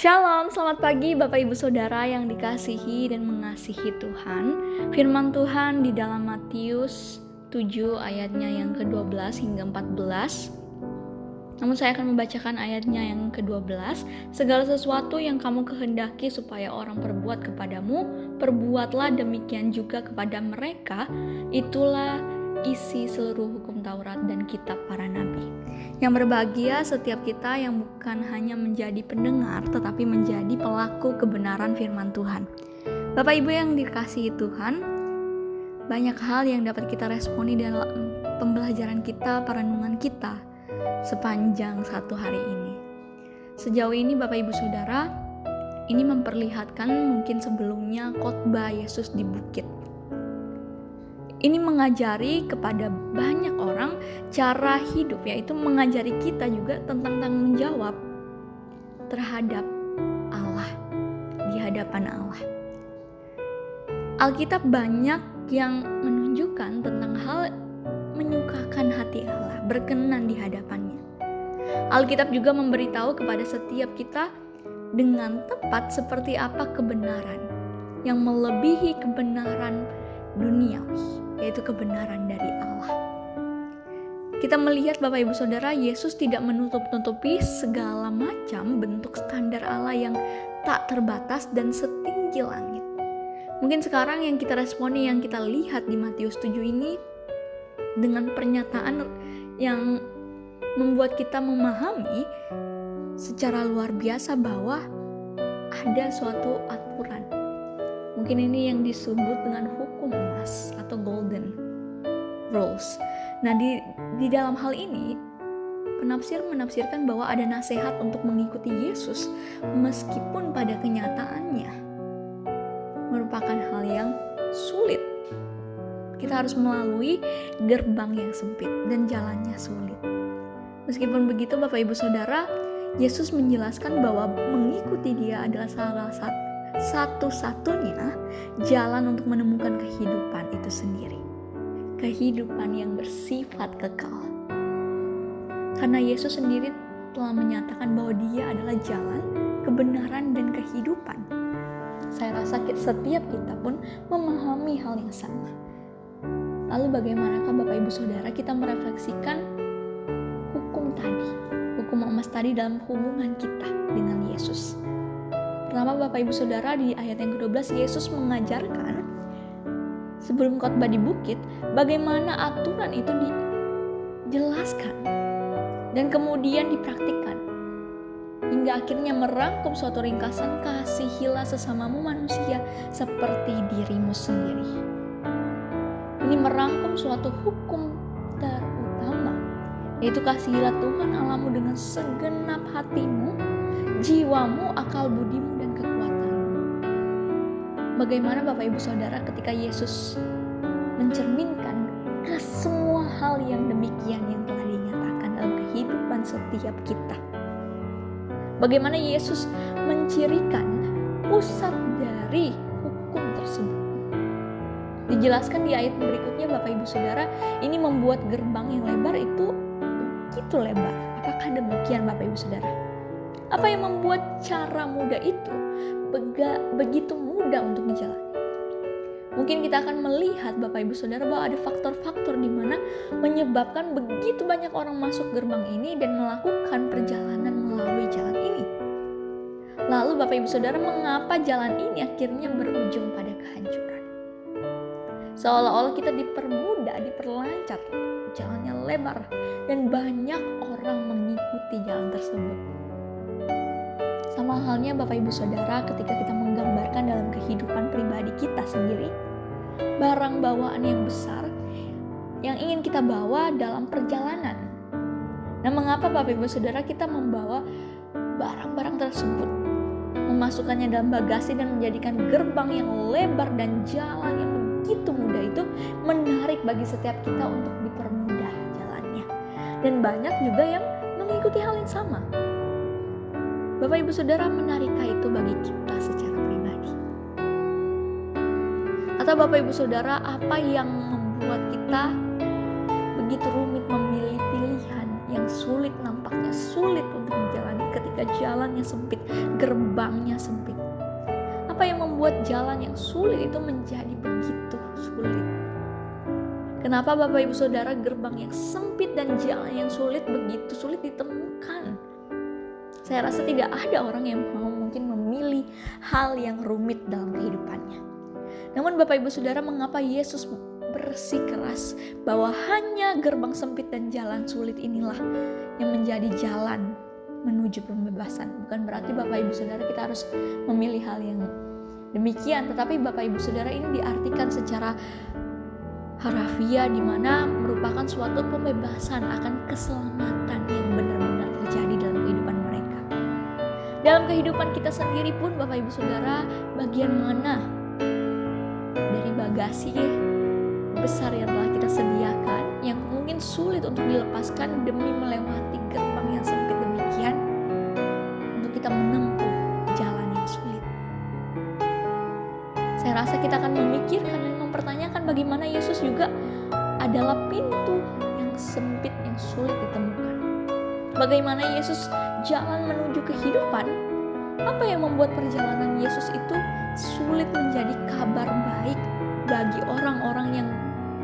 Shalom, selamat pagi Bapak Ibu Saudara yang dikasihi dan mengasihi Tuhan. Firman Tuhan di dalam Matius 7 ayatnya yang ke-12 hingga 14. Namun saya akan membacakan ayatnya yang ke-12. Segala sesuatu yang kamu kehendaki supaya orang perbuat kepadamu, perbuatlah demikian juga kepada mereka. Itulah isi seluruh hukum Taurat dan kitab para nabi. Yang berbahagia setiap kita yang bukan hanya menjadi pendengar tetapi menjadi pelaku kebenaran firman Tuhan. Bapak Ibu yang dikasihi Tuhan, banyak hal yang dapat kita responi dalam pembelajaran kita, perenungan kita sepanjang satu hari ini. Sejauh ini Bapak Ibu Saudara, ini memperlihatkan mungkin sebelumnya khotbah Yesus di bukit. Ini mengajari kepada banyak orang cara hidup, yaitu mengajari kita juga tentang tanggung jawab terhadap Allah, di hadapan Allah. Alkitab banyak yang menunjukkan tentang hal menyukakan hati Allah, berkenan di hadapannya. Alkitab juga memberitahu kepada setiap kita dengan tepat seperti apa kebenaran yang melebihi kebenaran duniawi, yaitu kebenaran dari Allah. Kita melihat Bapak Ibu Saudara, Yesus tidak menutup-nutupi segala macam bentuk standar Allah yang tak terbatas dan setinggi langit. Mungkin sekarang yang kita responi, yang kita lihat di Matius 7 ini dengan pernyataan yang membuat kita memahami secara luar biasa bahwa ada suatu aturan. Mungkin ini yang disebut dengan hukum emas atau golden rules. Nah, di dalam hal ini penafsir menafsirkan bahwa ada nasihat untuk mengikuti Yesus meskipun pada kenyataannya merupakan hal yang sulit. Kita harus melalui gerbang yang sempit dan jalannya sulit. Meskipun begitu Bapak Ibu Saudara, Yesus menjelaskan bahwa mengikuti Dia adalah salah satu-satunya jalan untuk menemukan kehidupan itu sendiri. Kehidupan yang bersifat kekal. Karena Yesus sendiri telah menyatakan bahwa Dia adalah jalan, kebenaran, dan kehidupan. Saya rasa setiap kita pun memahami hal yang sama. Lalu bagaimanakah Bapak Ibu Saudara kita merefleksikan hukum emas tadi dalam hubungan kita dengan Yesus? Pertama Bapak Ibu Saudara, di ayat yang ke-12 Yesus mengajarkan sebelum khotbah di bukit bagaimana aturan itu dijelaskan dan kemudian dipraktikkan hingga akhirnya merangkum suatu ringkasan, kasihilah sesamamu manusia seperti dirimu sendiri. Ini merangkum suatu hukum terutama, yaitu kasihilah Tuhan Allahmu dengan segenap hatimu, jiwamu, akal budimu, dan kekuatanmu. Bagaimana Bapak Ibu Saudara ketika Yesus mencerminkan ke semua hal yang demikian yang telah dinyatakan dalam kehidupan setiap kita. Bagaimana Yesus mencirikan pusat dari hukum tersebut. Dijelaskan di ayat berikutnya Bapak Ibu Saudara, ini membuat gerbang yang lebar itu begitu lebar. Apakah demikian Bapak Ibu Saudara? Apa yang membuat cara mudah itu begitu mudah untuk dijalani? Mungkin kita akan melihat Bapak Ibu Saudara bahwa ada faktor-faktor di mana menyebabkan begitu banyak orang masuk gerbang ini dan melakukan perjalanan melalui jalan ini. Lalu Bapak Ibu Saudara, mengapa jalan ini akhirnya berujung pada kehancuran? Seolah-olah kita dipermudah, diperlancar, jalannya lebar dan banyak orang mengikuti jalan tersebut. Sama halnya Bapak Ibu Saudara ketika kita menggambarkan dalam kehidupan pribadi kita sendiri, barang bawaan yang besar yang ingin kita bawa dalam perjalanan. Nah, mengapa Bapak Ibu Saudara kita membawa barang-barang tersebut, memasukkannya dalam bagasi dan menjadikan gerbang yang lebar dan jalan yang begitu mudah itu menarik bagi setiap kita untuk dipermudah jalannya. Dan banyak juga yang mengikuti hal yang sama. Bapak Ibu Saudara, menarikkah itu bagi kita secara pribadi? Atau Bapak Ibu Saudara, apa yang membuat kita begitu rumit memilih pilihan yang sulit, nampaknya sulit untuk dijalani ketika jalannya sempit, gerbangnya sempit. Apa yang membuat jalan yang sulit itu menjadi begitu sulit? Kenapa Bapak Ibu Saudara gerbang yang sempit dan jalan yang sulit begitu sulit ditemukan? Saya rasa tidak ada orang yang mau mungkin memilih hal yang rumit dalam kehidupannya. Namun Bapak Ibu Saudara, mengapa Yesus bersikeras bahwa hanya gerbang sempit dan jalan sulit inilah yang menjadi jalan menuju pembebasan? Bukan berarti Bapak Ibu Saudara kita harus memilih hal yang demikian, tetapi Bapak Ibu Saudara ini diartikan secara harafiah, di mana merupakan suatu pembebasan akan keselamatan yang benar-benar terjadi dalam kehidupan mereka. Dalam kehidupan kita sendiri pun Bapak Ibu Saudara, bagian mana dari bagasi besar yang telah kita sediakan yang mungkin sulit untuk dilepaskan demi melewati gerbang yang sempit demikian untuk kita menempuh jalan yang sulit? Saya rasa kita akan memikirkan dan mempertanyakan bagaimana Yesus juga adalah pintu yang sempit yang sulit ditemukan. Bagaimana Yesus jalan menuju kehidupan? Apa yang membuat perjalanan Yesus itu sulit menjadi kabar baik bagi orang-orang yang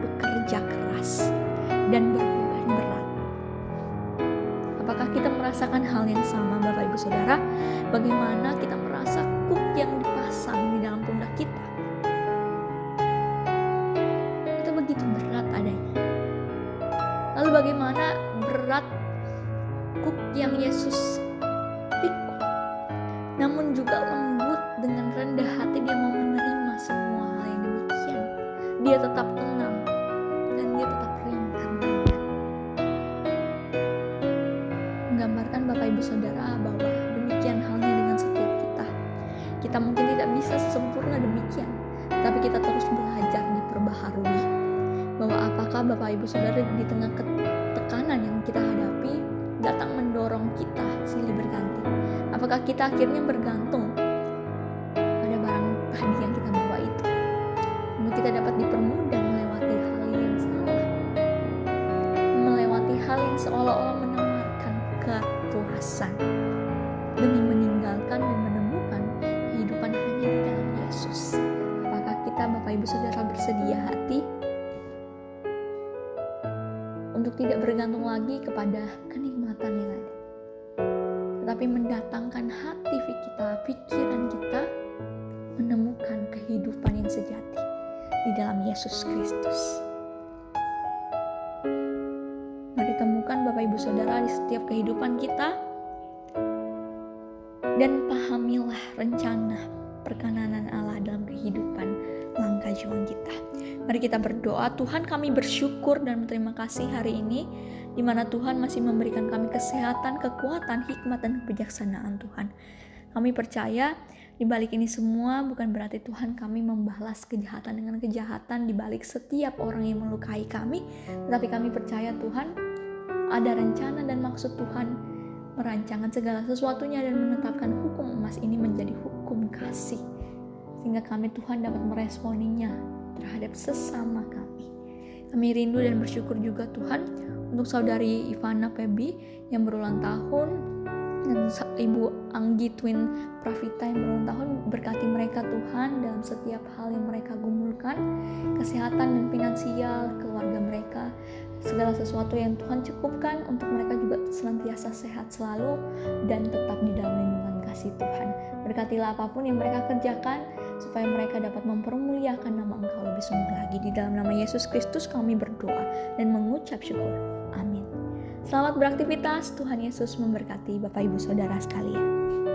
bekerja keras dan berbeban berat? Apakah kita merasakan hal yang sama Bapak Ibu Saudara? Bagaimana kita merasa kuk yang dipasang di dalam pundak kita itu begitu berat adanya? Lalu bagaimana berat kuk yang Yesus pikul, namun juga lembut, dengan rendah hati dia mau menerima semua hal yang demikian. Dia tetap tenang dan dia tetap ringan. Menggambarkan Bapak Ibu Saudara bahwa demikian halnya dengan setiap kita. Kita mungkin tidak bisa sempurna demikian, tapi kita terus belajar diperbaharui. Bahwa apakah Bapak Ibu Saudara di tengah tekanan yang kita hadapi datang mendorong kita silih berganti? Apakah kita akhirnya bergantung pada barang tadi yang kita bawa itu, untuk kita dapat dipermudah melewati hal yang salah, melewati hal yang seolah-olah menawarkan kepuasan demi meninggalkan dan menemukan kehidupan hanya di dalam Yesus? Apakah kita Bapak Ibu Saudara bersedia hati untuk tidak bergantung lagi kepada kenikmatan yang ada, tetapi mendatangkan hati kita, pikiran kita menemukan kehidupan yang sejati di dalam Yesus Kristus? Mari temukan Bapak Ibu Saudara di setiap kehidupan kita, dan pahamilah rencana perkenanan Allah dalam kehidupan langkah juang kita. Mari kita berdoa. Tuhan, kami bersyukur dan berterima kasih hari ini, di mana Tuhan masih memberikan kami kesehatan, kekuatan, hikmat, dan kebijaksanaan Tuhan. Kami percaya di balik ini semua bukan berarti Tuhan kami membalas kejahatan dengan kejahatan di balik setiap orang yang melukai kami, tetapi kami percaya Tuhan ada rencana dan maksud Tuhan merancangkan segala sesuatunya dan menetapkan hukum emas ini menjadi hukum kasih, sehingga kami Tuhan dapat meresponinya terhadap sesama kami. Kami rindu dan bersyukur juga Tuhan untuk saudari Ivana Pebi yang berulang tahun, dan Ibu Anggi Twin Pravita yang berulang tahun. Berkati mereka Tuhan dalam setiap hal yang mereka gumulkan, kesehatan dan finansial keluarga mereka, segala sesuatu yang Tuhan cukupkan untuk mereka juga senantiasa sehat selalu dan tetap di dalam lindungan kasih Tuhan. Berkatilah apapun yang mereka kerjakan, supaya mereka dapat mempermuliakan nama Engkau lebih sungguh lagi. Di dalam nama Yesus Kristus kami berdoa dan mengucap syukur. Amin. Selamat beraktivitas. Tuhan Yesus memberkati Bapak Ibu Saudara sekalian.